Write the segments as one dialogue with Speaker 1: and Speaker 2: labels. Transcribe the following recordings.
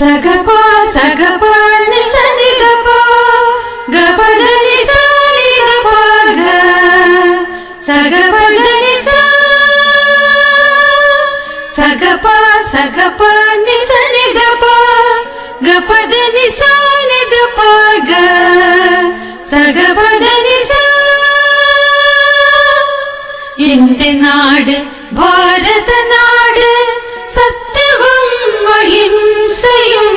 Speaker 1: സഗപ സഗപ നിസനി ഗപ ഗപദ നിസനി ഗപ ഗ സഗപദ നിസ സഗപ സഗപ നിസനി ഗപ ഗപദ നിസനി ഗപ ഗ സഗപദ നിസ. എന്റെ നാട് ഭാരതനാട് സത്യവും അഹിംസയും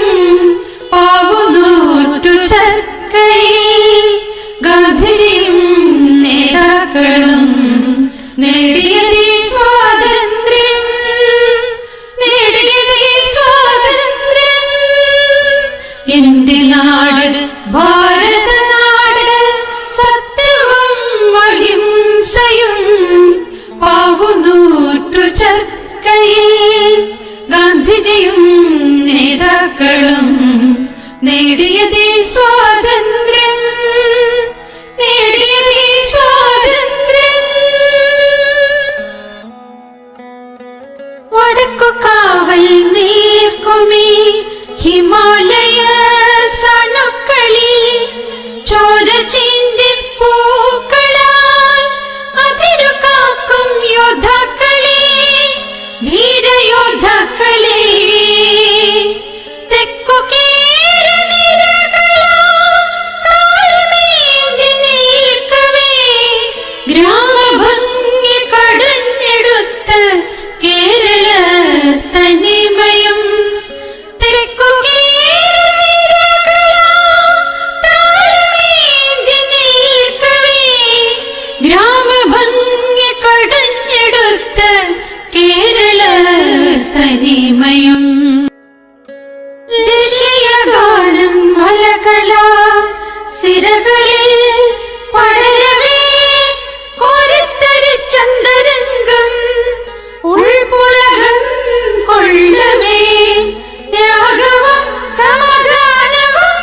Speaker 1: പാവുനൂറ്റു ചർക്കയിൽ ഗാന്ധിജിയും നേതാക്കളും നേടിയതീ സ്വാതന്ത്ര്യം നേടിയതീ സ്വാതന്ത്ര്യം. എന്റെ നാട് ഭാരതനാട് സത്യവും അഹിംസയും പാവുനൂറ്റു ചർക്കയിൽ ഗാന്ധിജിയും നേതാക്കളും നേടിയതീ സ്വാതന്ത്ര്യം നേടിയതീ സ്വാതന്ത്ര്യം. വടക്കുകാവൽ നീർക്കുമി ഹിമാലയ സനുക്കളിൽ ചോര ചീന്തി പൂക്കളായി അതിരു കാക്കും യോദ്ധാക്കളെ ധീരയോദ്ധാക്കളെ തെക്കു കേരനിരകളാമേന്തി നിൽക്കവേ ഗ്രാമഭംഗി കടഞ്ഞെടുത്ത കേരള തനിമയും തെക്കു കേരനിരകളാമേന്തി നിൽക്കവേ ഗ്രാമഭംഗി കടഞ്ഞെടുത്ത കേരള തനിമയും. ദേശീയഗാനം മലകളാ സിരകളിൽ പടരവേ കോരിത്തരിച്ചന്തരംഗം ഉൾപുളകം കൊള്ളവേ ത്യാഗവും സമാധാനവും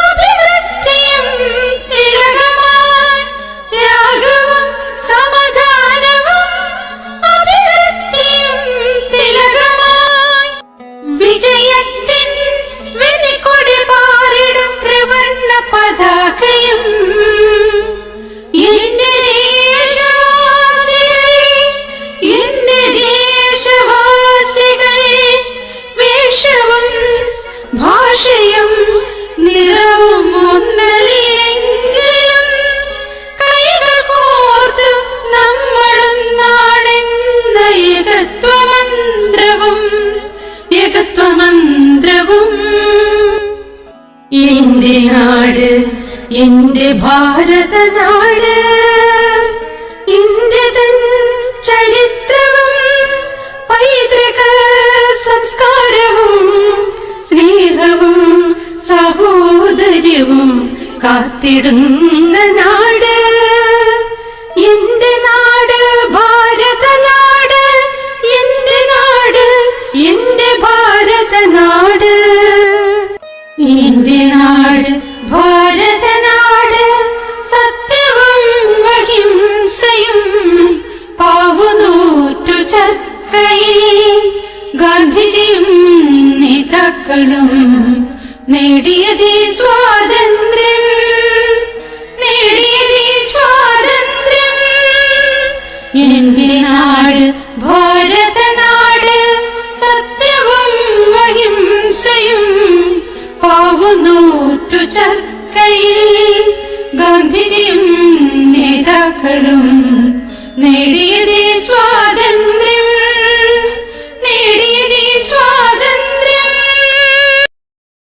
Speaker 1: അഭിവൃദ്ധിയും തിലകമായി ത്യാഗവും സമാധാനവും അഭിവൃദ്ധിയും തിലകമായി. വിജയത്തിൻ വെടിക്കൊടി പാറിടും ത്രിവർണ്ണ പതാകയും എന്റെ ദേശവാസികൾ എന്റെ ദേശവാസികൾ വേഷവും ഭാഷയും നിറവും ഒന്നല്ലെങ്കിലും കൈകൾ കോർത്ത് നമ്മളും നാടെന്ന ഏകത്വമന്ത്രവും ഏകത്വമന്ത്രവും. എന്റെ നാട് എന്റെ ഭാരതനാട് എന്റെ തൻ ചരിത്രവും പൈതൃക സംസ്കാരവും സ്നേഹവും സഹോദര്യവും കാത്തിടുന്ന നാട് എന്റെ നാട് ഭാരതനാട് എന്റെ നാട് എന്റെ ഭാരതനാട് എന്റെ നാട് ഭാരതനാട് സത്യവും അഹിംസയും പാവുനൂറ്റു ചർക്കയിൽ ഗാന്ധിജിയും നേതാക്കളും നേടിയതീ സ്വാതന്ത്ര്യം നേടിയതീ സ്വാതന്ത്ര്യം. എന്റെ നാട് ഭാരതനാട് സത്യവും അഹിംസയും പാവുനൂറ്റു ചർക്കയിൽ ഗാന്ധിജിയും നേതാക്കളും നേടിയതീ സ്വാതന്ത്ര്യം.